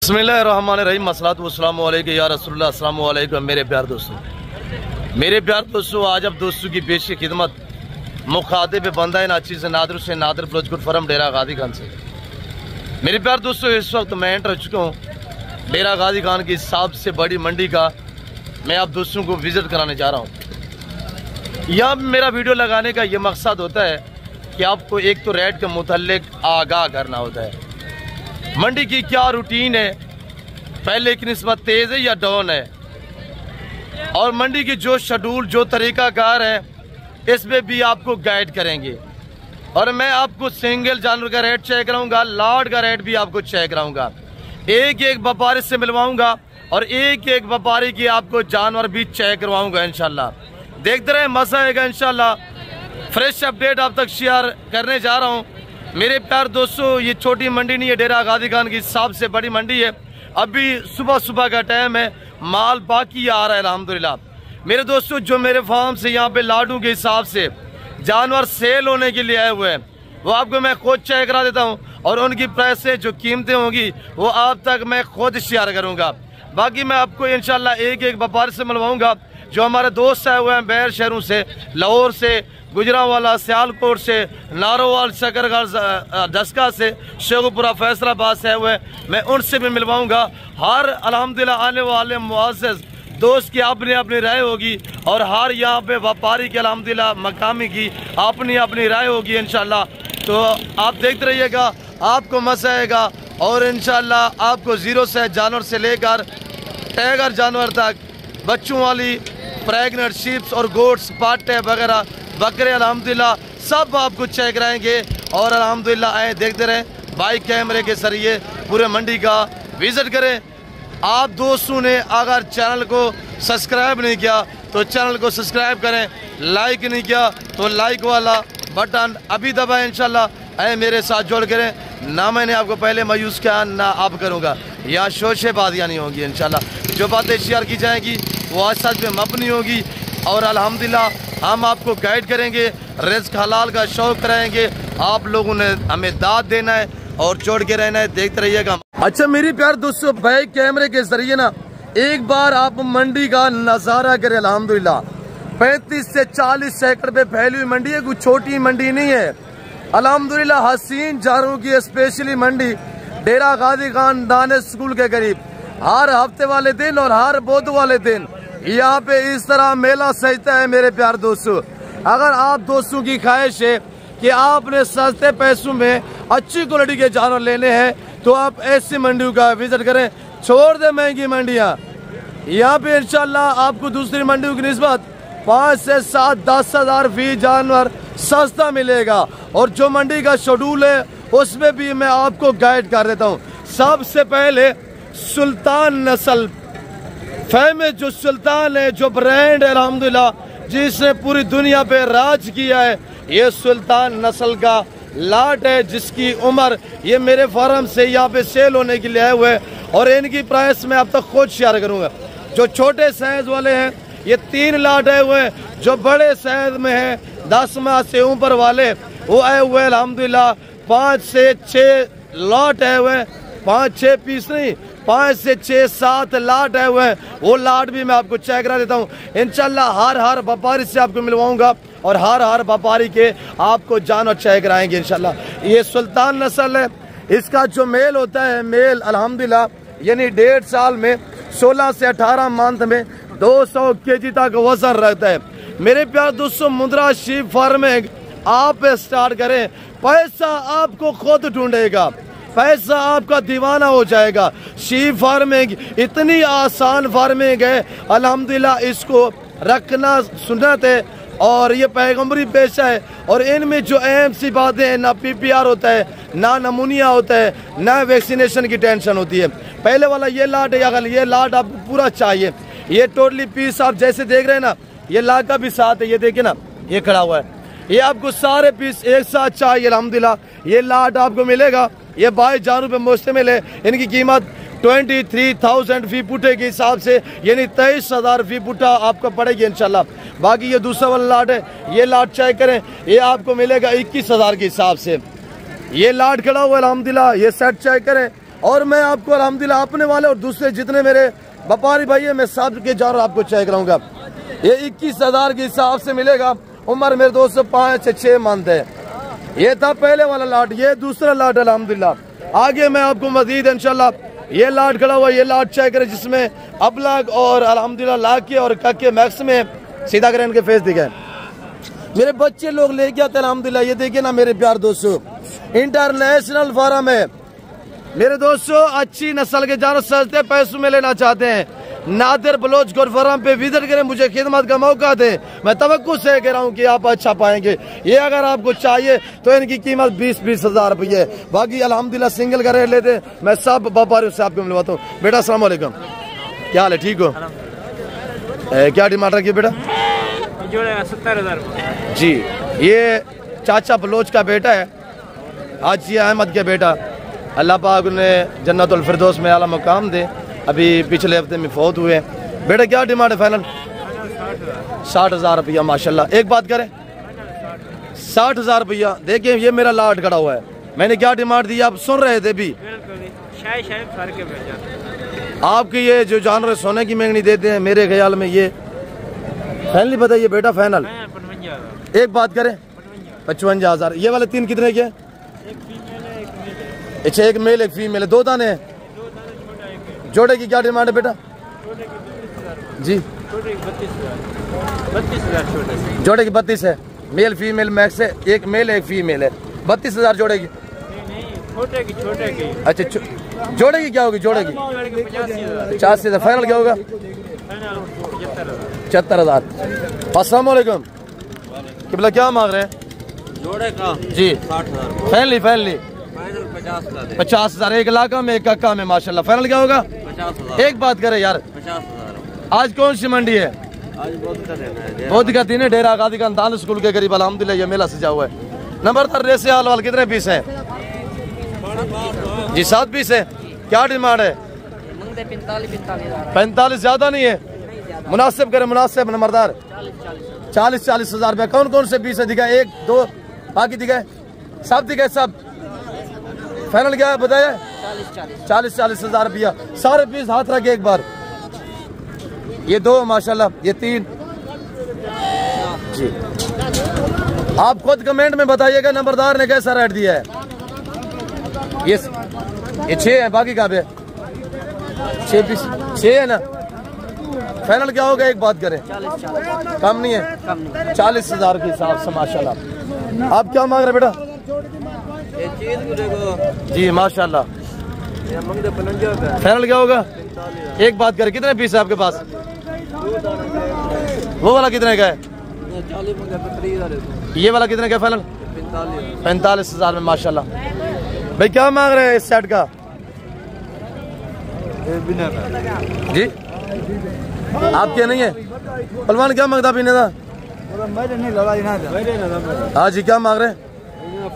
बिस्मिल्लाहिर्रहमानिर्रहीम मसलातु वस्सलामु अलैका या रसूलुल्लाह अस्सलामु अलैकुम। मेरे प्यार दोस्तों, आज अब दोस्तों की पेश की खिदमत मुखातिब बंदा नाची से नादिर फिरोजपुर फरम डेरा गाजी खान से। मेरे प्यार दोस्तों, इस वक्त मैं एंटर हो चुका हूँ डेरा गाजी खान की सबसे बड़ी मंडी का। मैं आप दोस्तों को विज़िट कराने जा रहा हूँ। यहाँ मेरा वीडियो लगाने का ये मकसद होता है कि आपको एक तो रेट के मुतल्लिक आगाह करना होता है, मंडी की क्या रूटीन है, पहले की निस्बत तेज़ है या डाउन है, और मंडी की जो शेड्यूल जो तरीक़ाकार है इसमें भी आपको गाइड करेंगे। और मैं आपको सिंगल जानवर का रेट चेक कराऊंगा, लाट का रेट भी आपको चेक कराऊंगा, एक एक व्यापारी से मिलवाऊंगा और एक एक व्यापारी की आपको जानवर भी चेक करवाऊंगा। इंशाल्लाह देखते रहे, मज़ा आएगा इंशाल्लाह। फ्रेश अपडेट आप तक शेयर करने जा रहा हूँ। मेरे प्यार दोस्तों, ये छोटी मंडी नहीं है, डेरा गाजी खान की सबसे बड़ी मंडी है। अभी सुबह का टाइम है, माल बाकी आ रहा है अल्हम्दुलिल्लाह। मेरे दोस्तों, जो मेरे फार्म से यहाँ पे लाडू के हिसाब से जानवर सेल होने के लिए आए हुए हैं, वो आपको मैं खुद चेक करा देता हूँ और उनकी प्राइस से जो कीमतें होंगी वो आप तक मैं खुद शेयर करूँगा। बाकी मैं आपको इंशाल्लाह एक एक व्यापारी से मिलवाऊँगा जो हमारे दोस्त आए हुए हैं बाहर शहरों से, लाहौर से, गुजरांवाला, सियालकोट से, नारोवाल, शकरगढ़, दस्का से, शेखुपुरा, फैसलाबाद से आए हुए हैं। मैं उनसे भी मिलवाऊँगा। हर अल्हम्दुलिल्लाह आने वाले मुअज़्ज़िज़ दोस्त की अपनी अपनी राय होगी और हर यहाँ पे व्यापारी की अल्हम्दुलिल्लाह मकामी की अपनी अपनी राय होगी इंशाल्लाह। तो आप देखते रहिएगा, आपको मज़ा आएगा और इंशाल्लाह आपको ज़ीरो से जानवर से लेकर टाइगर जानवर तक, बच्चों वाली प्रेगनेंट शीप्स और गोट्स, पाटे वगैरह, बकरे, अल्हम्दुलिल्लाह सब आपको चेक कराएंगे। और अल्हम्दुलिल्लाह आए देखते रहें, बाइक कैमरे के जरिए पूरे मंडी का विज़िट करें। आप दोस्तों ने अगर चैनल को सब्सक्राइब नहीं किया तो चैनल को सब्सक्राइब करें, लाइक नहीं किया तो लाइक वाला बटन अभी दबाएं। इंशाल्लाह आए मेरे साथ जोड़ करें, ना मैंने आपको पहले मायूस किया ना अब करूँगा। यहाँ शोशेबाजियाँ नहीं होंगी इंशाल्लाह। जो बातें शेयर की जाएंगी वो आज सच में मबनी होगी और अल्हम्दुलिल्लाह हम आपको गाइड करेंगे, रिज़्क हलाल का शौक़ कराएंगे। आप लोगों ने हमें दाद देना है और जोड़ के रहना है, देखते रहिएगा। अच्छा मेरी प्यार दोस्तों, बैक कैमरे के जरिए ना एक बार आप मंडी का नज़ारा करें। अल्हम्दुलिल्लाह 35 से 40 एकड़ पे फैली हुई मंडी है, कोई छोटी मंडी नहीं है। अल्हम्दुलिल्लाह हसीन जानवरों की स्पेशली मंडी डेरा गाजी खान दानिश स्कूल के करीब हर हफ्ते वाले दिन और हर बुध वाले दिन यहाँ पे इस तरह मेला सजता है। मेरे प्यार दोस्तों, अगर आप दोस्तों की ख्वाहिश है कि आपने सस्ते पैसों में अच्छी क्वालिटी के जानवर लेने हैं तो आप ऐसी मंडियों का विजिट करें, छोड़ दे महंगी मंडियाँ। यहाँ पे इंशाल्लाह आपको दूसरी मंडियों की निस्बत 5 से 7 10 हज़ार फी जानवर सस्ता मिलेगा। और जो मंडी का शेड्यूल है उसमें भी मैं आपको गाइड कर देता हूँ। सबसे पहले सुल्तान नस्ल फेमस जो सुल्तान है, जो ब्रांड है अल्हम्दुलिल्लाह, जिसने पूरी दुनिया पे राज किया है, ये सुल्तान नस्ल का लाट है जिसकी उम्र ये मेरे फार्म से यहाँ पे सेल होने के लिए आए हुए हैं और इनकी प्राइस मैं अब तक खुद शेयर करूँगा। जो छोटे साइज वाले हैं ये 3 लाट आए हुए हैं, जो बड़े साइज में हैं 10 माह से ऊपर वाले वो आए हुए हैं अल्हम्दुलिल्लाह 5 से 6 लाट आए हुए हैं, 5-6 पीस नहीं, 5 से 6-7 लाट आए हुए हैं। वो लाट भी मैं आपको चेक करा देता हूँ इंशाल्लाह। हर व्यापारी से आपको मिलवाऊंगा और हर व्यापारी के आपको जानवर चेक कराएंगे इंशाल्लाह। ये सुल्तान नस्ल है, इसका जो मेल होता है, मेल अल्हम्दुलिल्लाह यानी 1.5 साल में 16 से 18 मंथ में 200 kg तक वजन रहता है। मेरे प्यार दोस्तों, मुंद्रा शीप फार्मिंग आप स्टार्ट करें, पैसा आपको खुद ढूंढेगा, पैसा आपका दीवाना हो जाएगा। शीप फार्मिंग इतनी आसान फार्मिंग है अल्हम्दुलिल्लाह, इसको रखना सुन्नत है और ये पैगंबरी पेशा है। और इनमें जो अहम सी बातें हैं, ना PPR होता है, ना नमूनिया होता है, ना वैक्सीनेशन की टेंशन होती है। पहले वाला ये लाट है, अगर ये लाट आपको पूरा चाहिए, ये टोटली पीस आप जैसे देख रहे हैं ना, ये लाट का भी साथ है, ये देखिए ना, ये खड़ा हुआ है, ये आपको सारे पीस एक साथ चाहिए अल्हम्दुलिल्लाह। ये लाट आपको मिलेगा, ये 22 जानवर पे मुश्तमिल है। इनकी कीमत 23,000 फी पुटे के हिसाब से यानी 23,000 फी पुटा आपको पड़ेगी इंशाल्लाह। बाकी ये दूसरा वाला लाट है, ये लाट चेक करें, ये आपको मिलेगा 21,000 के हिसाब से। ये लाट खड़ा हुआ अल्हम्दुलिल्लाह, ये सेट चेक करें और मैं आपको अल्हम्दुलिल्लाह अपने वाले और दूसरे जितने मेरे व्यापारी भाई है मैं सब के जार आपको चेक कराऊंगा। ये 21,000 के हिसाब से मिलेगा। उम्र मेरे दोस्त 5 से 6 मंथ है। ये था पहले वाला लाट, ये दूसरा लाट अल्हम्दुलिल्लाह। आगे मैं आपको मजीद इंशाल्लाह ये लाट खड़ा हुआ, ये लाट चेक करें जिसमें अबलग और अल्हम्दुलिल्लाह लाके और कक्के मैक्स में सीधा करें इनके फेस दिखे। मेरे बच्चे लोग लेके आते अल्हम्दुलिल्लाह। ये देखिए ना मेरे प्यार दोस्तों, इंटरनेशनल फार्म है मेरे दोस्तों। अच्छी नस्ल के जानवर सस्ते पैसों में लेना चाहते हैं, नादिर बलोच गोट फार्म पे विजिट करें, मुझे खिदमत का मौका दें। मैं तवक्कुल से कह रहा हूँ कि आप अच्छा पाएंगे। ये अगर आपको चाहिए तो इनकी कीमत 20-20 हज़ार रुपये है। बाकी अल्हम्दुलिल्लाह सिंगल का रेट लेते। मैं सब व्यापारियों से आपको मिलवाता हूँ। बेटा अस्सलाम वालेकुम, क्या हाल है, ठीक हो? क्या डिमांड रखिए बेटा? 70,000 जी। ये चाचा बलोच का बेटा है, हाजी अहमद का बेटा। अल्लाह पाक उन्हें जन्नतुल फिरदौस में आला मुकाम दे। अभी पिछले हफ्ते में फौत हुए। बेटा क्या डिमांड है फाइनल? 60,000 रुपया माशाल्लाह। एक बात करें 60,000 रुपया। देखिए ये मेरा लाट खड़ा हुआ है, मैंने क्या डिमांड दी आप सुन रहे थे भी। आपके ये जो जानवर सोने की महंगी देते हैं मेरे ख्याल में ये फाइनली बताइए बेटा फाइनल। एक बात करें 55,000। ये वाले 3 कितने के? अच्छा एक मेल एक फीमेल है, 2 दाने हैं। जोड़े की क्या डिमांड है बेटा? जी 32,000 जोड़े की 32 है। मेल फीमेल मैक्स है, एक मेल एक फीमेल है। 32,000 जोड़े की। छोटे की अच्छा जोड़े की क्या होगी? जोड़े की 85,000। फाइनल क्या होगा? 75,000। अस्सलाम वालेकुम, किबला क्या मांग रहे हैं? जोड़े का जी 60,000। फाइनली 50,000। एक लाखा में एक कक्का में माशाल्लाह। फाइनल क्या होगा? 50,000। एक बात करे यार, 50,000। आज कौन सी मंडी है? आज बहुत का दिन है। डेरा गादी का दान स्कूल के करीब अल्हम्दुलिल्लाह ये मेला सजा हुआ है। नंबर तर रेसे हाल वाल कितने पीस है? जी 7 पीस है। क्या डिमांड है? 45 ज्यादा नहीं है, मुनासिब करे मुनासिब नंबरदार। 40 हज़ार रुपया। कौन कौन से पीस है दिखाए? 1 2 बाकी दिखाए सब दिखाए सब। फाइनल क्या है बताया? 40 हज़ार रुपया। सारे पीस हाथ रखे एक बार। ये 2 माशाल्लाह, ये 3 जी। आप खुद कमेंट में बताइएगा नंबरदार ने कैसा रेट दिया है। ये 6 है, बाकी कहाँ पे? 6 पीस 6 है ना। फाइनल क्या होगा? एक बात करें, कम नहीं है? 40,000 के हिसाब से माशाल्लाह। आप क्या मांग रहे बेटा? जी माशाल्लाह। फाइनल क्या होगा? एक बात करें, कितने पीस है आपके पास? वो वाला कितने का है? 40,000। ये वाला कितने का फाइनल? 45,000 में माशाल्लाह। भाई क्या मांग रहे हैं इस सेट का? जी आपके नहीं है पलवान? क्या मांगता पीने का? हाँ जी क्या मांग रहे हैं?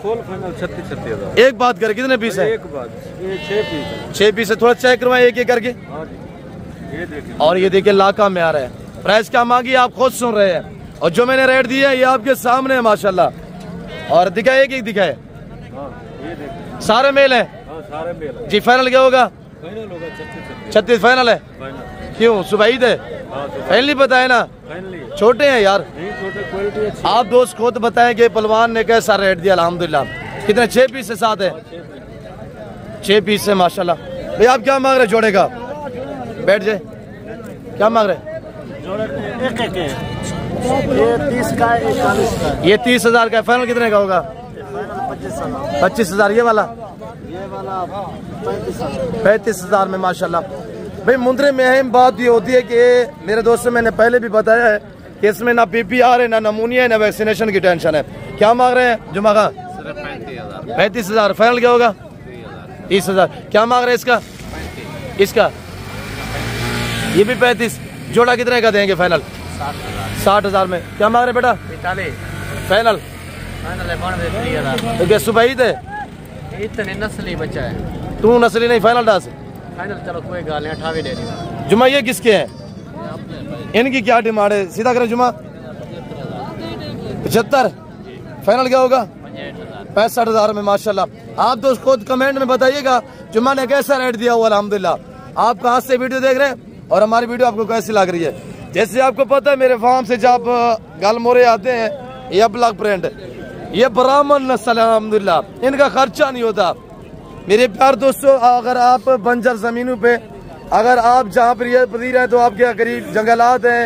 Full final 36,000। एक बात करें, कितने पीस है? एक बात, ये 6 पीस है। 6 पीस है। थोड़ा चेक करवाएं एक एक करके। ये देखिए, और ये देखिए लाखा में आ रहा है। प्राइस क्या मांगी आप खुद सुन रहे हैं, और जो मैंने रेट दिया है ये आपके सामने है माशाल्लाह। और दिखाए एक एक दिखाए। ये देखिए सारे मेल है? सारे मेल है। जी फाइनल क्या होगा? फाइनल होगा 36 फाइनल है। क्यों सुबह ईद है? फाइनली बताए ना, छोटे हैं यार। क्वालिटी अच्छी। आप दोस्त खुद बताएं कि पलवान ने कैसा रेट दिया अल्हम्दुलिल्लाह। कितने? 6 पीस से 7 है। 6 पीस से माशाल्लाह। भाई आप क्या मांग रहे जोड़े का? बैठ जाए। क्या मांग रहे? ये 30 का, 41 का। ये 30,000 का है। फाइनल कितने का होगा? 25,000। ये वाला 35,000 में माशाल्लाह। भाई मुंद्रे में अहम बात ये होती है कि मेरे दोस्त से मैंने पहले भी बताया है कि इसमें ना PPR है, ना नमूनिया है, ना वैक्सीनेशन की टेंशन है। क्या मांग रहे हैं जुमा का? 35,000। फाइनल क्या होगा? 30,000। क्या मांग रहे हैं इसका? इसका ये भी 35। जोड़ा कितने का देंगे फाइनल? 60,000 में। क्या मांग रहे बेटा? 45 फाइनल। तो क्या सुबह ईद है? इतने नस्ली बच्चा है। तू नस्ली नहीं फाइनल डाल से? फाइनल चलो कोई गाल नहीं, 28 दे दी। जुमा ये किसके हैं? इनकी क्या डिमांड है? सीधा करें जुमा 75। फाइनल क्या होगा? 65,000 में माशाल्लाह। आप दोस्त खुद कमेंट में बताइएगा जुम्मा ने कैसा रेट दिया हुआ अल्हम्दुलिल्लाह। आप कहाँ से वीडियो देख रहे हैं और हमारी वीडियो आपको कैसी लग रही है। जैसे आपको पता है मेरे फार्म से जब गल मोरे आते हैं, ये ब्लैक प्रिंट, ये ब्राह्मण नस्ल है अल्हम्दुलिल्लाह, इनका खर्चा नहीं होता मेरे प्यार दोस्तों। अगर आप बंजर जमीनों पे अगर आप जहाँ पर पदी रहे तो आपके करीब जंगलात हैं,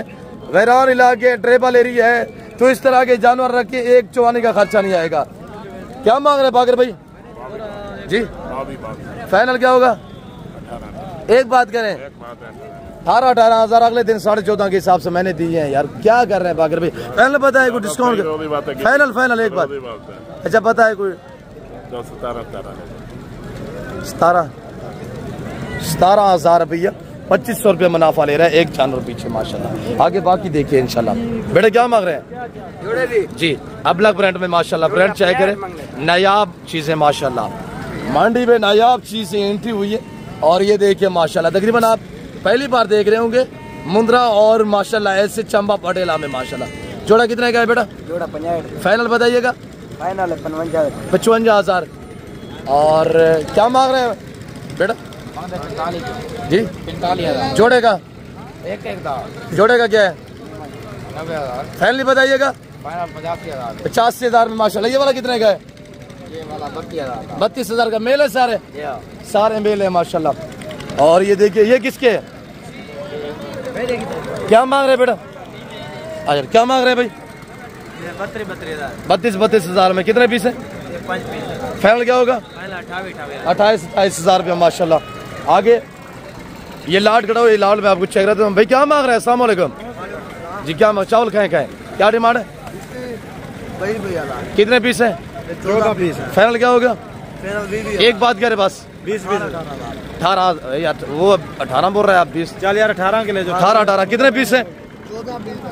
वैरान इलाके, ट्रेबल एरिया है, तो इस तरह के जानवर रख के एक चौवानी का खर्चा नहीं आएगा। क्या मांग रहे बागर भाई जी? फाइनल क्या होगा? एक बात करें, 18 हज़ार अगले दिन 14.5 के हिसाब से मैंने दिए हैं यार। क्या कर रहे हैं बागर भाई? फाइनल पता है कोई डिस्काउंट? फाइनल एक बात अच्छा पता है कोई? 17,000 रुपया 2500 रुपया मुनाफा ले रहा है एक जानवर पीछे माशाल्लाह। आगे बाकी देखिए इंशाल्लाह। बेटा क्या मांग रहे हैं जी? अब ब्लैक ब्रांड में माशाल्लाह, ब्रांड चाहे करें, नायाब चीजें माशाल्लाह, मंडी में नायाब चीजें एंट्री हुई है। और ये देखिए माशाल्लाह, तकरीबन आप पहली बार देख रहे होंगे मुंद्रा और माशाल्लाह ऐसे चंबा पटेला में माशाल्लाह। जोड़ा कितने का है बेटा? जोड़ा 55। फाइनल बताइएगा? फाइनल है 55,000। और क्या मांग रहे हैं बेटा जी? 45,000 जोड़े का। जोड़े का क्या है? 90,000। फाइनली बताइएगा? 85,000 में माशाल्लाह। ये वाला कितने का है? ये वाला 32,000 का। मेल है सारे? सारे मेल है माशाल्लाह। और ये देखिए ये किसके है? क्या मांग रहे बेटा? अच्छा क्या मांग रहे भाई? 32,000 में कितने पीस है? 5 पीस। फाइनल क्या होगा? 28,000 रुपया माशाल्लाह। आगे ये लाट कड़ा, ये लाट में आपको चेक रहा था भाई। क्या मांग रहे हैं? अस्सलाम वालेकुम जी। क्या चावल खाएं क्या डिमांड है? कितने पीस है? 14 पीस। फाइनल क्या होगा? एक बात करे बस 20 18 यार, वो 18 बोल रहे हैं आप 20। चल यार 18 के ले जो। 18 कितने पीस है?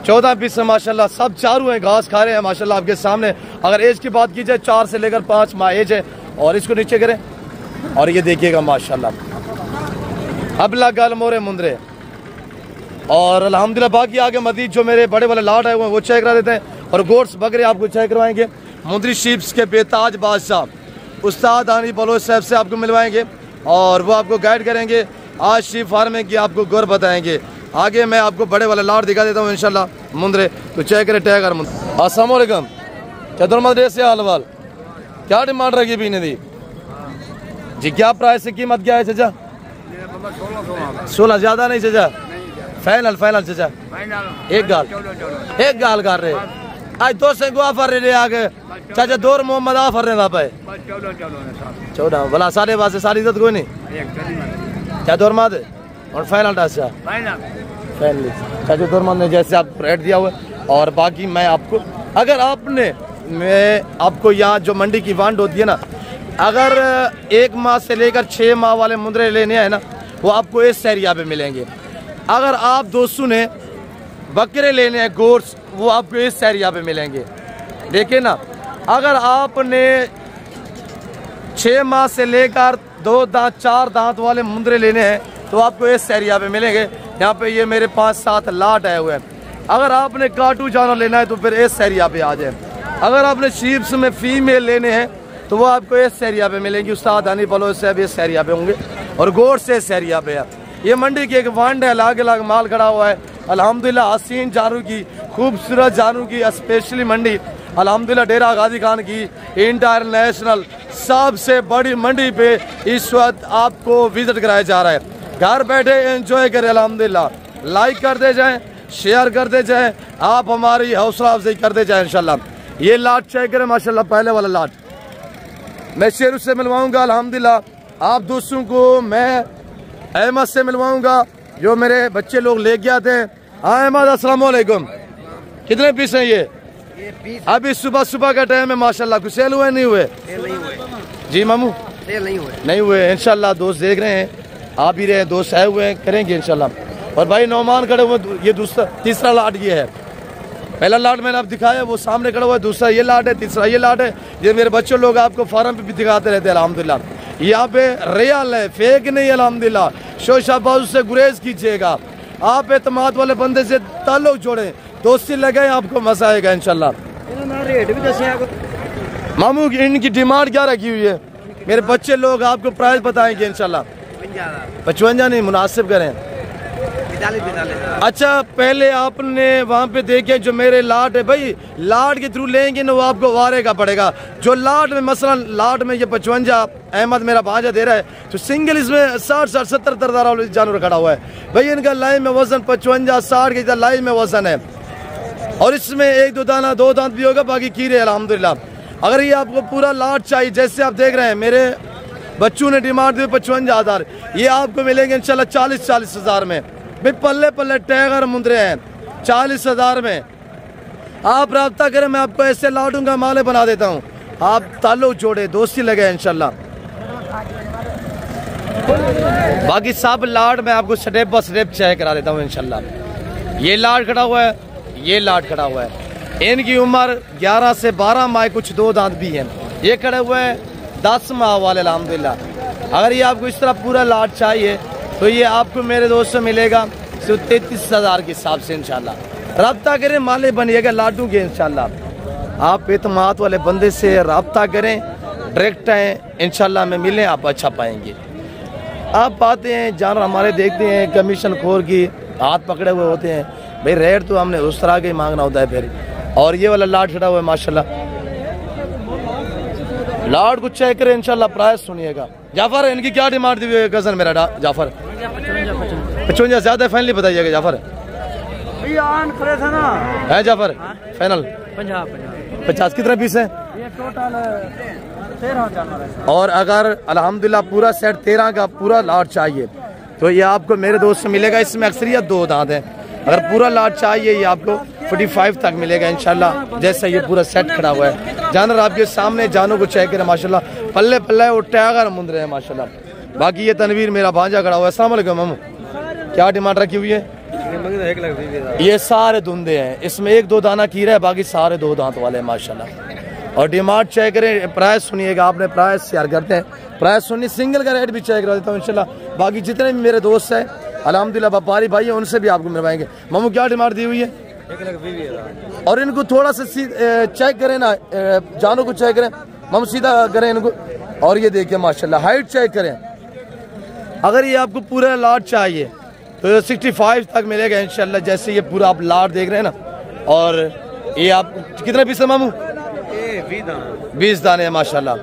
14 पीस है माशाल्लाह। सब चारों हैं, घास खा रहे हैं माशाल्लाह आपके सामने। अगर एज की बात की जाए 4 से लेकर 5 माह एज है। और इसको नीचे करें और ये देखिएगा माशाल्लाह अबला गल मोरे मुंद्रे। और अल्हम्दुलिल्लाह बाकी आगे मजीद जो मेरे बड़े वाले लाट आए हुए हैं वो चेक करा देते हैं। और गोट्स बकरे आपको चेक करवाएंगे। मुंद्री शीप्स के बेताज बादशाह उस्ताद आनी बलोच साहब से आपको मिलवाएंगे और वो आपको गाइड करेंगे। आज शीप फार्मिंग की आपको गौर बताएंगे। आगे मैं आपको बड़े वाले लाट दिखा देता हूँ इंशाल्लाह मुंद्रे, तो चेक करें टैगर मुंद्रे। अस्सलाम वालेकुम चतुर मदरसे से हाल वाल, क्या डिमांड रहेगी पीने दी जी? क्या प्राइस है, कीमत क्या है चाचा? 16 ज्यादा नहीं चाचा? फाइनल चाचा? एक गाल कर रहे आज 2 से गुआ फर रहे आगे चाचा। 2 मोहम्मद आ फर रहे पे 14 भला साढ़े बात से सारी इज्जत कोई नहीं क्या? 2 माद और फाइनल चाचा? फाइनली चाचा 2 माद ने जैसे आप रेट दिया हुआ। और बाकी मैं आपको अगर मैं आपको यहाँ जो मंडी की वांड होती है ना, अगर 1 माह से लेकर 6 माह वाले मुंद्रे लेने हैं ना, वो आपको इस एरिया पे मिलेंगे। अगर आप दोस्तों ने बकरे लेने हैं गोट्स, वो आपको इस एरिया पे मिलेंगे। देखिए ना, अगर आपने 6 माह से लेकर 2 दांत 4 दांत वाले मुंद्रे लेने हैं तो आपको इस एरिया पे मिलेंगे। यहाँ पे ये मेरे 5-7 लाट आए हुए हैं। अगर आपने काटू जानवर लेना है तो फिर इस एरिया पे आ जाए। अगर आपने शीप्स में फीमेल लेने हैं तो वो आपको इस एरिया पे मिलेंगी। उस्ताद आनी बलोच से भी इस एरिया पे होंगे और गोट से इस एरिया पे है। ये मंडी की एक वांड है, अलग माल खड़ा हुआ है अल्हम्दुलिल्लाह। हसीन जानू की, खूबसूरत जानू की स्पेशली मंडी अल्हम्दुलिल्लाह डेरा गाजी खान की इंटरनेशनल सबसे बड़ी मंडी पे इस वक्त आपको विजिट कराया जा रहा है। घर बैठे एंजॉय करें अल्हम्दुलिल्लाह। लाइक करते जाएं, शेयर करते जाएं, आप हमारी हौसला अफजाई करते जाएं इंशाल्लाह। ये लाट चेक करें माशाल्लाह, पहले वाला लाट मैं शेरू से मिलवाऊंगा अल्हम्दुलिल्लाह। आप दोस्तों को मैं अहमद से मिलवाऊंगा जो मेरे बच्चे लोग ले गया थे। हाँ अहमद अस्सलाम वालेकुम, कितने पीस हैं ये? अभी सुबह का टाइम है माशाल्लाह। कुछ सेल हुए नहीं हुए? जी मामू सेल नहीं हुए इंशाल्लाह। दोस्त देख रहे हैं, आप ही रहे, दोस्त आए हुए हैं, करेंगे इंशाल्लाह। और भाई नौमान खड़े हुए, ये तीसरा लाट ये है। पहला लाट मैंने आप दिखाया वो सामने खड़ा हुआ है, दूसरा ये लाट है, तीसरा ये लाट है। ये मेरे बच्चे लोग आपको फार्म पे भी दिखाते रहते हैं अल्हम्दुलिल्लाह। यहाँ पे रियल है, फेक नहीं अल्हम्दुलिल्लाह। शोशाबाज से गुरेज कीजिएगा। आप एतमाद वाले बंदे से ताल्लुक जोड़ें, दोस्ती लगाए, आपको मजा आएगा इंशाल्लाह। मामू इनकी डिमांड क्या रखी हुई है? मेरे बच्चे लोग आपको प्राइस बताएंगे इंशाल्लाह। 55 नहीं, मुनासिब करें। अच्छा पहले आपने वहाँ पे देखे जो मेरे लाट है भाई, लाट के थ्रू लेंगे ना वो आपको वारे का पड़ेगा। जो लाट में मसलन लाट में ये 55 अहमद मेरा भांजा दे रहा है, तो सिंगल इसमें 60-70 जानवर खड़ा हुआ है भाई। इनका लाइन में वजन 55-60 के लाइन में वजन है, और इसमें 1-2 दाना 2 दांत भी होगा, बाकी कीड़े अल्हम्दुलिल्लाह। अगर ये आपको पूरा लाट चाहिए, जैसे आप देख रहे हैं मेरे बच्चों ने डिमांड दी 55,000, ये आपको मिलेंगे इंशाल्लाह 40,000 में भाई। पल्ले पल्ले टैगर मुंदरे हैं 40,000 में। आप रब्ता करें, मैं आपको ऐसे लाटों का माले बना देता हूँ, आप ताल्लुक जोड़े, दोस्ती लगे इंशाल्लाह। बाकी सब लाट मैं आपको स्टेप बाय स्टेप चेक करा देता हूँ इंशाल्लाह। ये लाट खड़ा हुआ है, ये लाट खड़ा हुआ है। इनकी उम्र 11 से 12 माह, कुछ 2 दांत भी हैं। ये खड़े हुए हैं 10 माह वाले अल्हम्दुलिल्लाह। अगर ये आपको इस तरह पूरा लाट चाहिए तो ये आपको मेरे दोस्त से मिलेगा सिर्फ 33,000 के हिसाब से इंशाल्लाह। रब्ता करें, माले बनिएगा लाटू के इंशाल्लाह। आप एतमाद वाले बंदे से रब्ता करें, डायरेक्ट आएँ इंशाल्लाह में मिलें, आप अच्छा पाएंगे। आप आते हैं जानवर हमारे देखते हैं कमीशन खोर की हाथ पकड़े हुए होते हैं भाई, रेट तो हमने उस तरह के ही मांगना होता है फिर। और ये वाला लाट खड़ा हुआ है माशाल्लाह, लाट को चेक करें इंशाल्लाह। प्राइस सुनिएगा। जाफर इनकी क्या डिमांड दी हुई है कजन मेरा जाफर? 55 ज्यादा फाइनली बताइएगा जाफर। है जाफर फाइनल 50 कितने पीस है? और अगर अल्हम्दुलिल्लाह पूरा सेट 13 का पूरा लाट चाहिए तो ये आपको मेरे दोस्त से मिलेगा। इसमें अक्सरियत 2 दांत है। अगर पूरा लाट चाहिए ये आपको 45 तक मिलेगा इंशाल्लाह। जैसा ये पूरा सेट खड़ा हुआ है, जानवर आपके सामने, जानों को चेक करें माशाल्लाह, पल्ले पल्ले और टैगर मुंदरे हैं माशाल्लाह। बाकी ये तनवीर मेरा भांजा खड़ा हुआ है। अस्सलाम वालेकुम मामू, क्या डिमांड रखी हुई है? 1,20,000। ये सारे धुंधे हैं, इसमें 1-2 दाना कीड़ा है, बाकी सारे 2 दांत वाले हैं माशाल्लाह। और डिमांड चेक करें, प्राइस सुनिएगा। आपने प्राइस शेयर करते हैं, प्राइस सुनिए, सिंगल का रेट भी चेक करा देता हूँ इंशाल्लाह। बाकी जितने भी मेरे दोस्त हैं अल्हम्दुलिल्लाह व्यापारी भाई है, उनसे भी आपको मिलवाएंगे। मामू क्या डिमांड दी हुई है? 1,20,000। और इनको थोड़ा सा चेक करें ना, जानों को चेक करें मामू, सीधा करें इनको। और ये देखिए माशाल्लाह हाइट चेक करें। अगर ये आपको पूरा लाट चाहिए तो 65 तक मिलेगा इंशाल्लाह। जैसे ये पूरा आप लाट देख रहे हैं ना। और ये आप कितने पीस है मामू? 20 दाने है माशाल्लाह।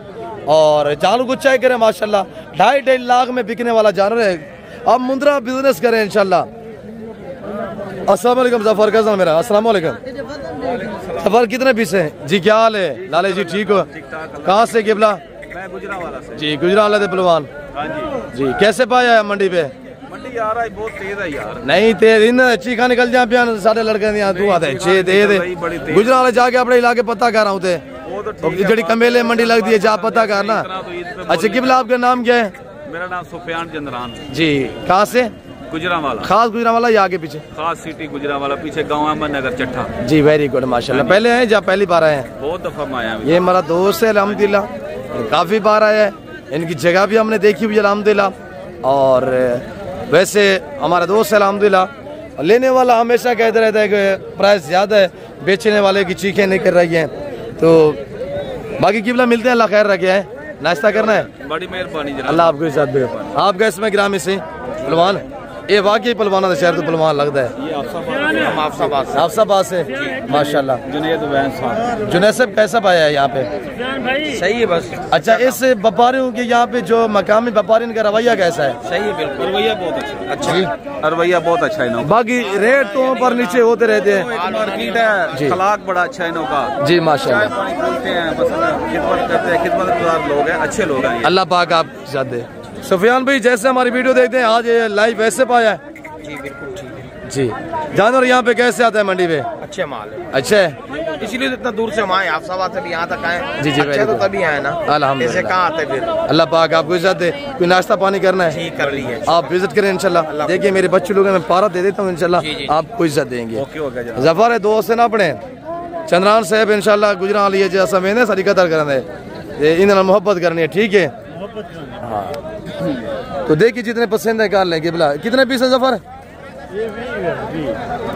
और जानवर को चेक करें माशाल्लाह, 2.5 लाख में बिकने वाला जानवर है। आप मुंद्रा बिजनेस करें इंशाल्लाह। अस्सलाम वालेकुम जफर कजन मेरा। अस्सलाम वालेकुम जफर, कितने पीस है जी? क्या हाल है लाले जी? ठीक हो? कहाँ से किबला? मैं गुजरावाला से जी, गुजरावाला से पहलवान। हाँ जी, कैसे पाया है मंडी पे? मंडी यार आज बहुत तेज है यार। नहीं तेज इन चीखा निकल जा पिया साढ़े लड़के यहाँ तू आते छे दे दे। गुजरावाला जाके अपने इलाके पता कर रहा हूँ ते जड़ी कमेले मंडी लगती है, जा पता करना। अच्छा किबला, आपका नाम क्या है? मेरा नाम सुफियान चंद्रान जी। कहाँ से? गुजरावाला। खास गुजरावाला या आगे पीछे? खास सिटी गुजरावाला, पीछे गाँव अहमद नगर चट्ठा। जी वेरी गुड माशाल्लाह। पहले आए या पहली बार आए हैं? बहुत दफा मैं आया हूँ। ये हमारा दोस्त है अल्हम्दुलिल्लाह, काफी बार आया है। इनकी जगह भी हमने देखी हुई अल्हम्दुलिल्लाह। और वैसे हमारा दोस्त है अल्हम्दुलिल्लाह। लेने वाला हमेशा कहते रहता है कि प्राइस ज्यादा है, बेचने वाले की चीखें नहीं कर रही हैं। तो बाकी किबला मिलते हैं, अल्लाह खैर रखे है। नाश्ता करना है? बड़ी मेहरबानी जनाब। अल्लाह आपको इज्जत दे। आपका इसमें ग्रामी से पहलवान, ये वाकई पहलवाना का शहर तो पहलवान लगता है। ये हम आफ्साबाद से माशाल्लाह। जुनैद वैन साहब। जुनैद साहब कैसा पाया है यहाँ पे? सही है बस। अच्छा, इस व्यापारियों के यहाँ पे जो मकामी व्यापारी, इनका रवैया कैसा है? सही है बिल्कुल, रवैया बहुत अच्छा है। रवैया बहुत अच्छा है। बाकी रेट तो ऊपर नीचे होते रहते हैं। मार्केट है, खलाक बड़ा अच्छा है इनका जी माशाल्लाह। पानी बोलते हैं, बस खिदमत करते हैं, खिदमतगार लोग हैं, अच्छे लोग हैं। अल्लाह पाक आप इज्जत दे। सुफियान भाई जैसे हमारी वीडियो देखते हैं, आज ये लाइव वैसे पाया है? जी बिल्कुल ठीक है जी। जानवर यहाँ पे कैसे आता है मंडी पे? अच्छे माल है। अच्छा है, इसीलिए इतना दूर से हम आए, आफ्साबाद से भी यहाँ तक आए। जी जी अच्छे तो तभी आए ना, अल्हम्दुलिल्लाह। ऐसे कहाँ आते फिर। अल्लाह पाक आपको इज्जत दे। कोई नाश्ता पानी करना है? ठीक कर लिए। आप विजिट करें इंशाल्लाह। देखिए मेरे बच्चे लोग हैं, मैं पारा दे देता हूँ इंशाल्लाह, आपको इज्जत देंगे। जफर है दोस्त है ना अपने चंद्रान साहब, इंशाल्लाह गुजरात लिए जैसा मैंने सारी कदर करना है, इन मोहब्बत करनी है, ठीक है। हाँ तो देखिए जितने पसंद है कर लेंगे। बिला कितने पीस है जफर?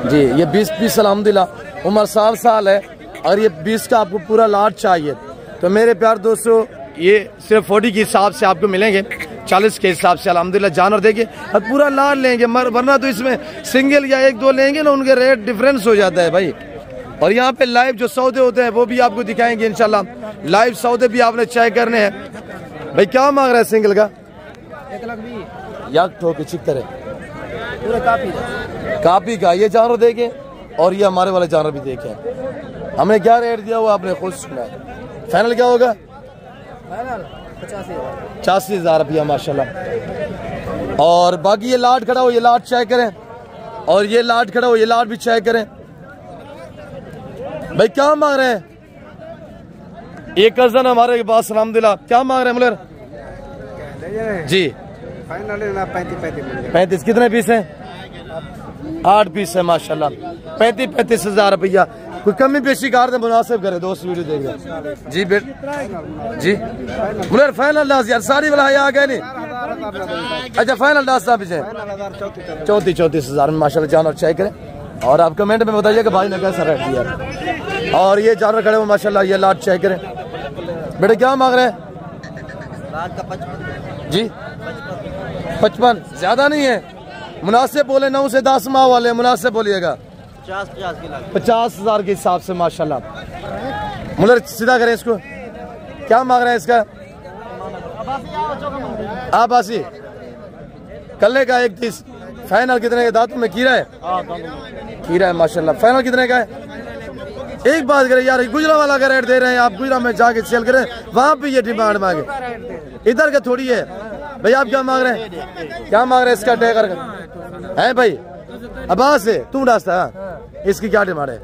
जी ये 20 पीस अल्हम्दुलिल्लाह। उम्र 7 साल है और ये 20 का आपको पूरा लाट चाहिए तो मेरे प्यार दोस्तों ये सिर्फ 40 के हिसाब से आपको मिलेंगे, 40 के हिसाब से अल्हम्दुलिल्लाह जानवर देखिए। और पूरा लाल लेंगे, वरना तो इसमें सिंगल या 1-2 लेंगे ना, उनके रेट डिफरेंस हो जाता है भाई। और यहाँ पे लाइव जो सौदे होते हैं वो भी आपको दिखाएंगे इंशाल्लाह। लाइव सौदे भी आपने चेक करने हैं। भाई क्या मांग रहा है सिंगल का? 1,75,000 पूरा कापी का ये जानवर देखे, और ये हमारे वाले जानवर भी देखे। हमने क्या रेट दिया वो आपने खुद सुना है। फाइनल क्या होगा? 85,000 रुपया माशाल्लाह। और बाकी ये लाट खड़ा हो, ये लाट चेक करें, और ये लाट खड़ा हो, ये लाट भी चेक करें। भाई क्या मांग रहे हैं? एक कजन हमारे पास अल्हम्दुलिल्लाह क्या मांग रहे हैं मुलर जी? 35 कितने पीस हैं? 8 पीस है माशाल्लाह। 35,000 रुपया। कोई कमी पेशी कार दे मुनासिब करे, दोस्त वीडियो देख रहे जी। बेट जी मुलर फाइनल 10 यार, सारी वाला आ गए नहीं। अच्छा फाइनल 10 पीछे 34,000 में माशाल्लाह जानवर चेक करें। और आप कमेंट में बताइए कि भाई ने कैसा रेट दिया। और ये जानवर खड़े हुए माशाल्लाह, ये लाट चेक करें। बेटे क्या मांग रहे हैं जी? 55 ज्यादा नहीं है, मुनासिब बोले। 9 से 10 माह वाले मुनासिब बोलिएगा। 50,000 के हिसाब से माशाल्लाह। मुलर सीधा करें इसको। क्या मांग रहे हैं इसका? आबासी कल्ले का 31। फाइनल कितने के? दांतों में कीड़ा है? कीड़ा है माशाल्लाह। फाइनल कितने का है? एक बात करें यार, गुजरा वाला का रेट दे रहे हैं आप, गुजरा में जाके सेल करें, वहां पे ये डिमांड मांगे, इधर का थोड़ी है भाई। आप क्या मांग रहे हैं? क्या मांग रहे हैं इसका टैगर का है भाई? अब्बास से तुम रास्ता इसकी क्या डिमांड है?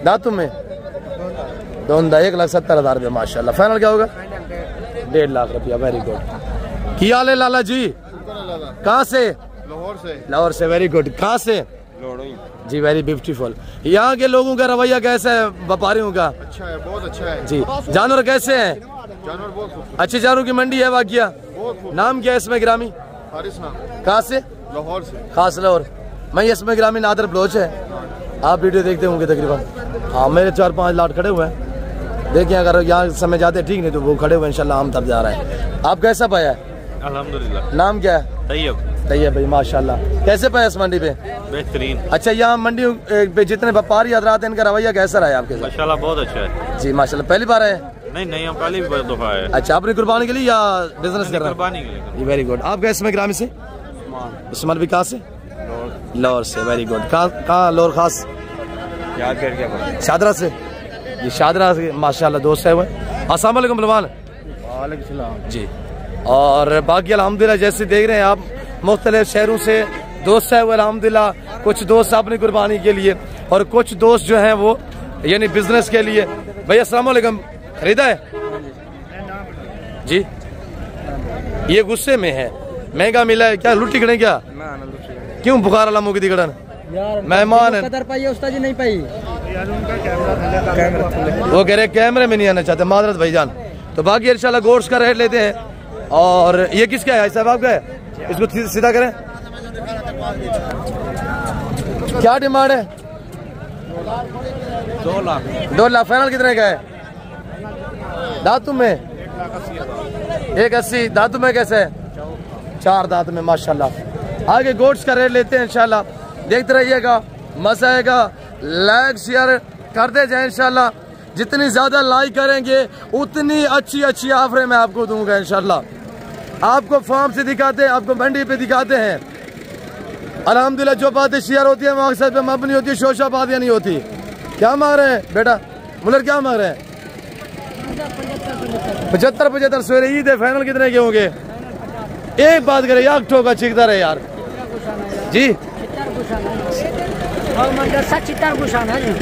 दांतों में 1,70,000 रुपया माशाल्लाह। फाइनल क्या होगा? 1.5 लाख रुपया। Very good. क्या हाल है लाला जी? कहाँ से? लाहौर से। Very good. कहाँ से? जी वेरी ब्यूटीफुल। यहाँ के लोगों का रवैया कैसा है? व्यापारियों का अच्छा है, बहुत अच्छा है जी। जानवर कैसे हैं? जानवर बहुत खूबसूरत। अच्छे जानवरों की मंडी है वाकिया। नाम क्या है इसमें ग्रामी? हारिस नाम। कहाँ से? लाहौर से। खास लाहौर। मैं इसमें ग्रामी नादर ब्लोच है। आप वीडियो देखते होंगे तकरीबन। हाँ मेरे 4-5 लाट खड़े हुए हैं। देखिए अगर यहाँ समय जाते ठीक, नहीं तो वो खड़े हुए इंशाल्लाह हम तब जा रहे हैं। आप कैसा पाया है? अल्हम्दुलिल्लाह। नाम क्या है? तैयब भाई माशाल्लाह। कैसे पाया इस मंडी पे? बेहतरीन। अच्छा यहाँ मंडी पे जितने व्यापारी हजरात हैं इनका रवैया कैसा रहा है आपके साथ? माशाल्लाह बहुत अच्छा है जी माशाल्लाह। पहली बार है? नहीं हम पहली दफा है। अच्छा अपनी कुर्बानी के लिए या बिजनेस कर रहे हैं? कुर्बानी के लिए। Very good. आप गए इसमें ग्रामी से? उस्मान भी कहाँ से? लाहौर से। Very good. कहाँ लाहौर खास? शादरा से। ये शादरा से माशाल्लाह दोस्त है। अस्सलाम वालेकुम पहलवान। वालेकुम सलाम जी। और बाकी अल्हम्दुलिल्लाह जैसे देख रहे हैं आप, मुख्तलिफ शहरों से दोस्त है वो अल्हम्दुलिल्लाह। कुछ दोस्त अपनी कुर्बानी के लिए और कुछ दोस्त जो हैं वो यानी बिजनेस के लिए। भाई अस्सलाम वालेकुम। खरीदा है जी? ये गुस्से में है, महंगा मिला है क्या? लुटी गड़े क्या? क्यों बुखार अला मुँह की दिगड़न? मेहमान है नहीं पाई। वो कह रहे कैमरे में नहीं आना चाहते, मादरत भाईजान। तो बाकी इंशाल्लाह गोश्त का रेट लेते हैं। और ये किसका है साहब? आपका है? इसको सीधा करें। क्या डिमांड है? 2 लाख। 2 लाख। फाइनल कितने का है? दांतों में 1,80। दांतों में कैसे है? 4 दांत में माशाल्लाह। आगे गोश्त का रेट लेते हैं इंशाल्लाह। देखते रहिएगा, मजा आएगा। लाइक शेयर करते जाए इंशाल्लाह। जितनी ज्यादा लाइक करेंगे उतनी अच्छी ऑफरें मैं आपको दूंगा इंशाल्लाह। आपको फार्म से दिखाते हैं, आपको मंडी पे दिखाते हैं। अल्हम्दुलिल्लाह जो बातें शेयर होती है मकसद पे मबनी होती है, शोशाबादियाँ नहीं होती। क्या मांग रहे हैं बेटा? मुलर क्या मांग रहे हैं? 75 सवेरे ईद है। फाइनल कितने के होंगे? एक बात करे यार, ठोका चीखता रहे यार जी।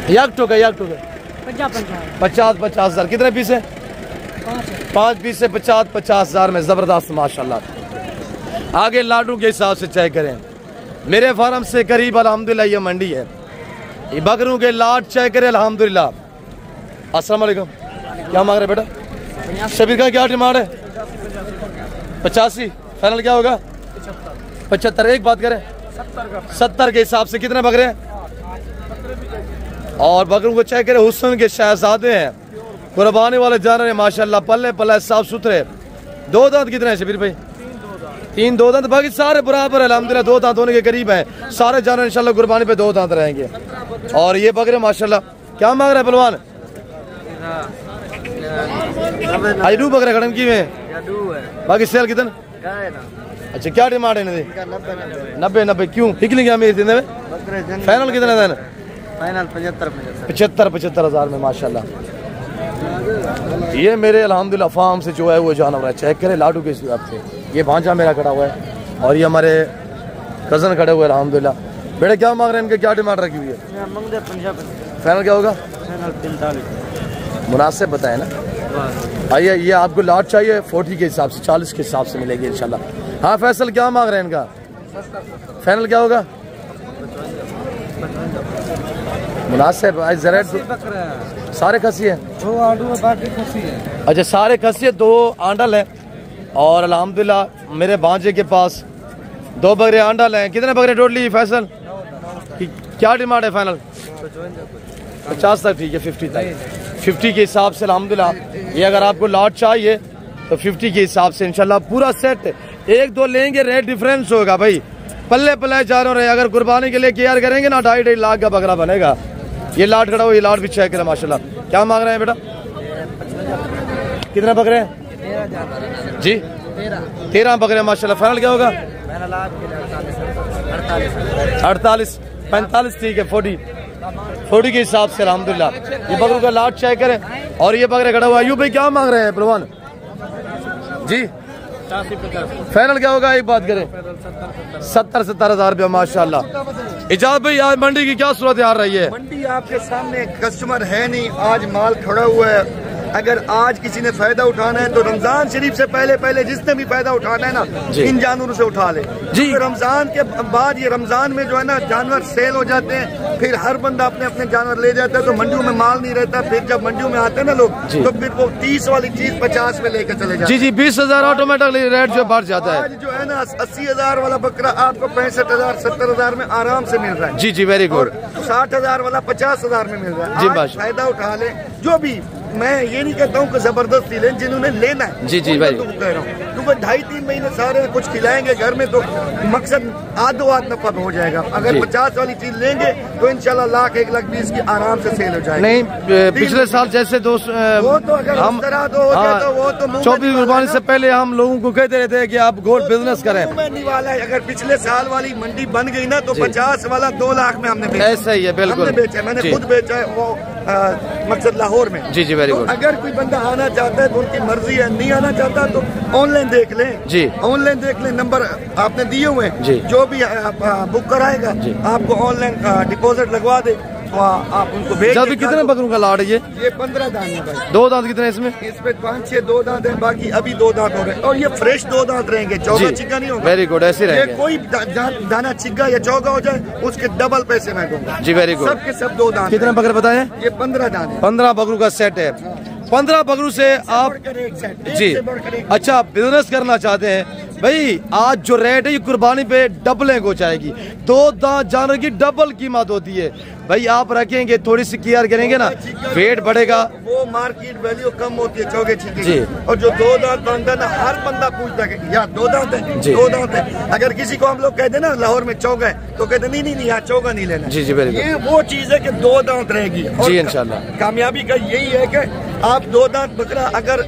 याक ठोका 50,000। कितने पीस है? 5 पीस से 50,000 में जबरदस्त माशाल्लाह। आगे लाडू के हिसाब से चेक करें। मेरे फार्म से करीब अल्हम्दुलिल्लाह ये मंडी है। ये बकरों के लाट चेक करें अल्हम्दुलिल्लाह। अस्सलाम वालेकुम। क्या मांग रहे बेटा? शबीर का क्या डिमांड है? 85। फाइनल क्या होगा? 75। एक बात करें 70 के हिसाब से। कितने बकरे हैं? और बकरों को चेक करें, हुस्न के शहजादे हैं। कुर्बानी वाले जानवर हैं माशाल्लाह, पल्ले पल्ले साफ सुथरे। दो दांत कितने हैं शबीर भाई? 3 दो दांत, बाकी सारे बराबर अल्हम्दुलिल्लाह 2 दांत होने के करीब हैं। सारे जानवर इंशाल्लाह कुर्बानी पे 2 दांत रहेंगे। और ये बकरे माशाल्लाह क्या मांग रहे हैं पहलवान? आइडू बकरे खड़न की में, बाकी सेल कितने? अच्छा क्या डिमांड है इन्हें? 90 क्यों हिकली क्या मेरी दिन फाइनल कितने दिन? फाइनल 75 हज़ार में माशाल्लाह। ये मेरे अल्हम्दुलिल्लाह फार्म से जो है वो जानवर है, चेक करें लाडू के हिसाब से। ये भांजा मेरा खड़ा हुआ है और ये हमारे कज़न खड़े हुए हैं अल्हम्दुलिल्लाह। बेटे क्या मांग रहे हैं, इनके क्या डिमांड रखी हुई है? फाइनल क्या होगा? मुनासिब बताए ना। आइए, ये आपको लाट चाहिए 40 के हिसाब से, 40 के हिसाब से मिलेगी इंशाल्लाह। हाँ फैसल क्या मांग रहे हैं इनका? फाइनल क्या होगा? मुनासिब सारे खसी है? 2 आंडू है, बाकी खसी है। अच्छा सारे खसी है, 2 आंडल है। और अल्हम्दुलिल्लाह मेरे भांजे के पास 2 बकरे आंडल हैं। कितने बकरे टोटली फैसल? क्या डिमांड है फाइनल? 50 तक ठीक है, 50 तक। 50 के हिसाब से अल्हम्दुलिल्लाह। ये अगर आपको लॉट चाहिए तो 50 के हिसाब से इंशाल्लाह पूरा सेट। 1-2 लेंगे रेट डिफरेंस होगा भाई, पल्ले पल्ले जानवर है। अगर कुर्बानी के लिए केयर करेंगे ना 2.5 लाख का बकरा बनेगा। ये लाट खड़ा हो, ये लाट भी चेक करें माशाल्लाह। क्या मांग रहे हैं बेटा? कितने बकरे हैं जी? 13 बकरे माशाल्लाह। फाइनल क्या होगा? 48 45 ठीक है, 40 के हिसाब से अल्हम्दुलिल्लाह। ये बकरों का लाट चेक करें। और ये बकरे खड़ा हुआ। यूं भाई क्या मांग रहे हैं पहलवान जी? फाइनल क्या होगा? एक बात करें, 70 हज़ार रुपया माशाल्लाह। इजाज़त भाई आज मंडी की क्या सूरत हाल रही है? मंडी आपके सामने, कस्टमर है नहीं, आज माल खड़ा हुआ है। अगर आज किसी ने फायदा उठाना है तो रमजान शरीफ से पहले जिसने भी फायदा उठाना है ना, इन जानवरों से उठा ले जी। तो रमजान के बाद, ये रमजान में जो है ना जानवर सेल हो जाते हैं, फिर हर बंदा अपने अपने जानवर ले जाता है, तो मंडियों में माल नहीं रहता। फिर जब मंडियों में आते हैं ना लोग, तो फिर वो 30 वाली चीज 50 में लेकर चले जाते हैं। जी 20 हज़ार ऑटोमेटिकली रेट जो बढ़ जाता है। आज जो है ना 80 हज़ार वाला बकरा आपको 65 हज़ार 70 हज़ार में आराम से मिल रहा है। जी वेरी गुड। 60 हज़ार वाला 50 हज़ार में मिल रहा है जी। फायदा उठा ले जो भी। मैं ये नहीं कहता हूँ कि जबरदस्ती लें, जिन्होंने लेना है जी भाई कह रहा हूँ, क्योंकि 2.5-3 महीने सारे कुछ खिलाएंगे घर में तो मकसद आधो नफा हो जाएगा। अगर 50 वाली चीज लेंगे तो इंशाल्लाह 1 लाख 20 की आराम से सेल हो जाएगी। नहीं पिछले साल जैसे दोस्त वो तो अगर हम वो तो 24 कुर्बानी से पहले हम लोगों को कहते रहते हैं कि आप गोल्ड बिजनेस करें। वाला है, अगर पिछले साल वाली मंडी बन गई ना तो 50 वाला 2 लाख में हमने बेचा। ऐसा ही है बिल्कुल, बेचा, मैंने खुद बेचा है वो मकसद लाहौर में जी। Very good. अगर कोई बंदा आना चाहता है तो उनकी मर्जी है, नहीं आना चाहता तो ऑनलाइन देख लें जी। ऑनलाइन देख लें, नंबर आपने दिए हुए हैं, जो भी बुक कराएगा आपको ऑनलाइन डिपॉजिट लगवा दे तो आप उनको भेज। कितने बकरों का लाड़ है ये? 15 दांत है भाई। 2 दांत कितने इसमें? इसमें 5-6 2 दांत है, बाकी अभी 2 दांत हो रहे हैं। और ये फ्रेश 2 दांत रहेंगे, चौगा चिग्गा नहीं होगा। Very good. ऐसे रहेंगे, कोई दाना चिग्गा या चौगा हो जाए उसके डबल पैसे मैं दूंगा जी। Very good. सबके सब 2 दांत। कितने बकरे बताए? ये 15 दांत है। 15 बकरों का सेट है। 15 बकरों से आप जी अच्छा बिजनेस करना चाहते हैं भाई, आज जो रेट है ये कुर्बानी पे डबलिंग हो जाएगी। 2 दांत जानवर की डबल कीमत होती है भाई। आप रखेंगे, थोड़ी सी केयर करेंगे ना, वेट बढ़ेगा। वो मार्केट वैल्यू कम होती है चौगे छिके जी। और जो 2 दांत बनता है ना, हर बंदा पूछता है या 2 दांत है 2 दांत है। अगर किसी को हम लोग कहते ना लाहौर में चौगा है तो कहते नहीं यहाँ चौगा नहीं लेना जी। ये वो चीज है कि 2 दांत रहेगी जी इंशाल्लाह। कामयाबी का यही है कि आप 2 दांत बकरा अगर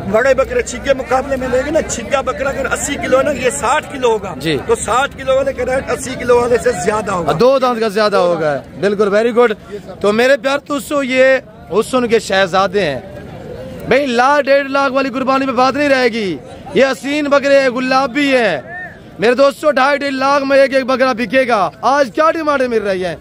बड़े बकरे छिग्गे मुकाबले में लेंगे ना, छिग्गा बकरा अगर 80 किलो ना, ये 60 किलो होगा जी। तो 60 किलो वाले का रेट 80 किलो वाले से ज्यादा होगा, 2 दांत का ज्यादा होगा। बिल्कुल वेरी गुड। तो मेरे प्यार दोस्तों ये हुस्न के शहजादे हैं भाई। 1.5 लाख वाली कुर्बानी पे बात नहीं रहेगी। ये हसीन बकरे है, गुलाबी है मेरे दोस्तों। 2.5 लाख में एक बकरा बिकेगा। आज क्या डिमांडें मिल रही है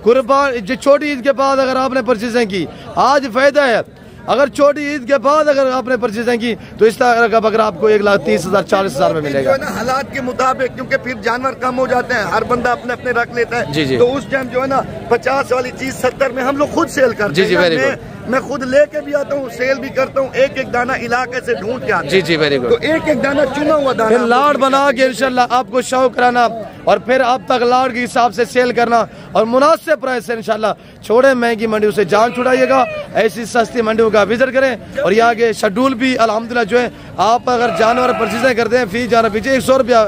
कुर्बान छोटी ईद के बाद? अगर आपने परचेजिंग की आज फायदा है। अगर छोटी ईद के बाद अगर आपने परचेजिंग की तो इस तरह का बकरा आपको 1,30,000 40 हज़ार में मिलेगा ना, हालात के मुताबिक, क्योंकि फिर जानवर कम हो जाते हैं, हर बंदा अपने अपने रख लेता है जी। तो उस टाइम जो है ना 50 वाली चीज 70 में हम लोग खुद सेल करते हैं। मैं खुद लेके भी आता हूँ, सेल भी करता हूँ। एक दाना इलाके से ढूंढ के आता हूँ जी। Very good. तो एक दाना चुना हुआ दाना फिर लाड़ बना के इंशाल्लाह आपको शौक कराना और फिर आप तक लाड़ के हिसाब से सेल करना और मुनासिब प्राइस से इंशाल्लाह। छोड़े महंगी मंडियों से जान छुड़ाइएगा, ऐसी सस्ती मंडियों का का विजिट करें। और यहाँ के शेड्यूल भी अल्हम्दुलिल्लाह जो है, आप अगर जानवर परचेज करते हैं फी जानवर पीछे 100 रुपया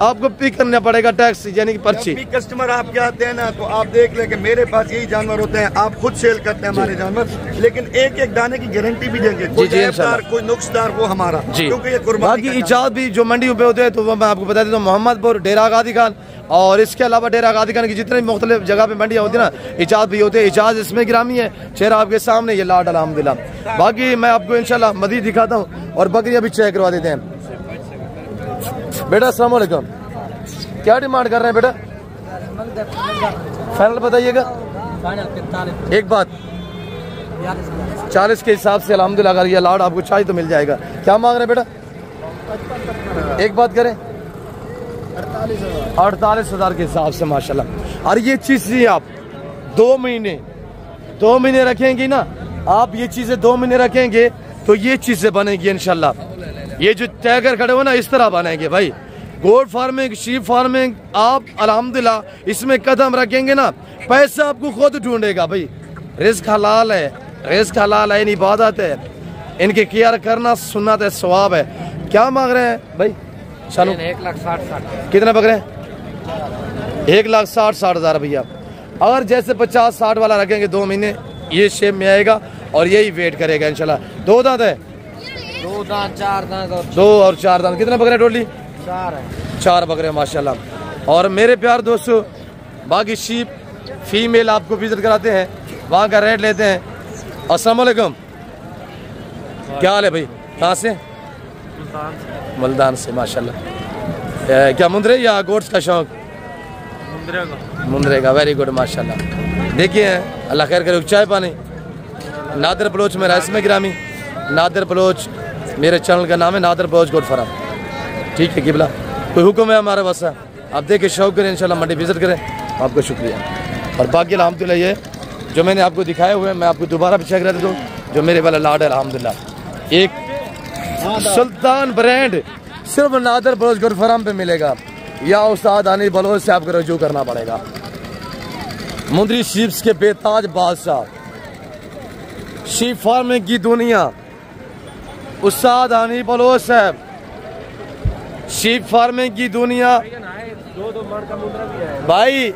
आपको पे करना पड़ेगा टैक्स, यानी कि पर्ची। कस्टमर आपके आते हैं ना तो आप देख लें कि मेरे पास यही जानवर होते हैं, आप खुद सेल करते हैं हमारे जानवर, लेकिन एक एक दाने की गारंटी भी देंगे, कोई ऐबदार कोई नुक्सदार वो हमारा, क्योंकि ये कुर्बानी। बाकी इजाज़ भी जो मंडी पे होते हैं तो मैं आपको बता देता हूँ, मोहम्मदपुर, डेरा गादी खान और इसके अलावा डेरा गादी खान की जितने मुख्तलिफ जगह पे मंडियाँ होती है ना, इजाज़ भी होते हैं। इजाज़ इसमें गिरामी है, चेहरा आपके सामने ये लाड अल्हम्दुलिल्लाह। बाकी मैं आपको इंशाल्लाह मज़ीद दिखाता हूँ और बकरियाँ भी चेक करवा देते हैं। बेटा अस्सलाम वालेकुम, क्या डिमांड कर रहे हैं बेटा? फाइनल बताइएगा। एक बात 40 के हिसाब से अल्हम्दुलिल्लाह अगर ये लाड आपको चाहिए तो मिल जाएगा। क्या मांग रहे हैं बेटा? एक बात करें 48,000 के हिसाब से माशाल्लाह। और ये चीज़ आप 2 महीने रखेंगे ना, आप ये चीज़ें 2 महीने रखेंगे तो ये चीज़ें बनेंगी इंशाल्लाह। ये जो टैगर खड़े हो ना इस तरह बनेंगे भाई। गोट फार्मिंग, शीप फार्मिंग, आप अल्हम्दुलिल्लाह इसमें कदम रखेंगे ना, पैसा आपको खुद ढूंढेगा भाई। रिस्क हलाल है, रिस्क हलाल है, इबादत है, इनकी केयर करना सुन्नत है, सवाब है। क्या मांग रहे हैं भाई? चलो 1,60,000। कितने पकड़े? 1,60,000 भैया। अगर जैसे 50-60 वाला रखेंगे 2 महीने ये शेप में आएगा और यही वेट करेगा इंशाल्लाह। 2 दांत है? 2 दांत 4 दांत 2 और 4 दांत। कितने पकड़े टोटली? 4 है। 4 बकरे माशाल्लाह। और मेरे प्यार दोस्तों, बाकी शीप फीमेल आपको विजिट कराते हैं, वहाँ का रेट लेते हैं। अस्सलाम वालेकुम, क्या हाल है भाई? कहाँ से? मुल्तान से माशाल्लाह। क्या मुंद्रे या गोट्स का शौक? मुंद्रे का। वेरी गुड माशाल्लाह। देखिए अल्लाह खैर करे। चाय पानी नादर बलोच में राइस में गिरामी, नादर बलोच मेरे चैनल का नाम है, नादर बलोच गोट फार्म। ठीक है किबला, कोई हुक्म है हमारे पास? आप देखिए शौक करें इंशाल्लाह, मंडी विजिट करें। आपको शुक्रिया। और बाकी अल्हम्दुलिल्लाह ये जो मैंने आपको दिखाए हुए मैं आपको दोबारा भी चेक करा देता हूँ। जो मेरे वाला लाड है अल्हम्दुलिल्लाह, एक सुल्तान ब्रांड सिर्फ नादर बलोच गोट फार्म पे मिलेगा, या उस्ताद अनिल बलोच से आपको रजू करना पड़ेगा। मुंद्री शीप्स के बेताज बादशाह, शीप फार्मिंग की दुनिया, उस्ताद अनिल बलोच साहब। शीप फार्मिंग की दुनिया भाई,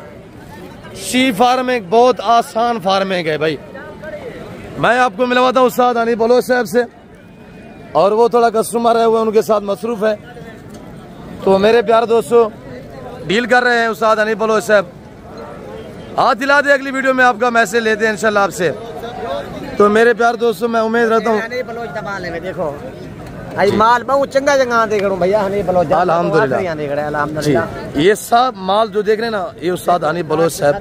शीप फार्मिंग बहुत आसान फार्मिंग है भाई। मैं आपको मिलवाता हूँ उस्ताद अनिल बलोच साहब से, और वो थोड़ा कस्टमर है, वो उनके साथ मसरूफ है, तो मेरे प्यारे दोस्तों डील कर रहे हैं उस्ताद अनिल बलोच साहब। हाथ दिला दे, अगली वीडियो में आपका मैसेज लेते हैं इंशाल्लाह आपसे। तो मेरे प्यारे दोस्तों मैं उम्मीद रखता हूँ देखो माल बहुत चंगा जगह देख रहा हूँ भैया। अल्हम्दुलिल्लाह ये सब माल जो देख रहे हैं ना, ये उस्ताद अनिल बलोच साहब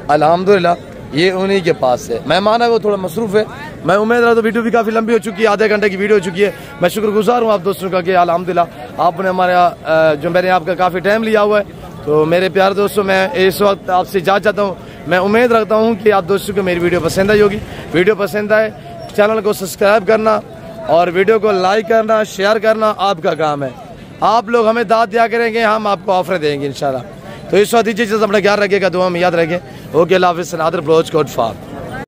अल्हम्दुलिल्लाह ये उन्हीं के पास है। मेहमान है वो थोड़ा मसरूफ है। मैं उम्मीद रहा तो वीडियो भी काफ़ी लंबी हो चुकी है, आधे घंटे की वीडियो हो चुकी है। मैं शुक्रगुजार हूँ आप दोस्तों का कि अल्हम्दुलिल्लाह आपने हमारा जो मैंने आपका काफ़ी टाइम लिया हुआ है। तो मेरे प्यारे दोस्तों मैं इस वक्त आपसे इजाज़त चाहता हूँ। मैं उम्मीद रखता हूँ कि आप दोस्तों को मेरी वीडियो पसंद आई होगी। वीडियो पसंद आए चैनल को सब्सक्राइब करना और वीडियो को लाइक करना, शेयर करना आपका काम है। आप लोग हमें दाद दिया करेंगे, हम आपको ऑफर देंगे इंशाल्लाह। तो इस वक्त दीजिए अपना ख्याल रखिएगा, दुआ में याद रखें। ओके, अल्लाह हाफ़िज़। Nadir Baloch goat farm.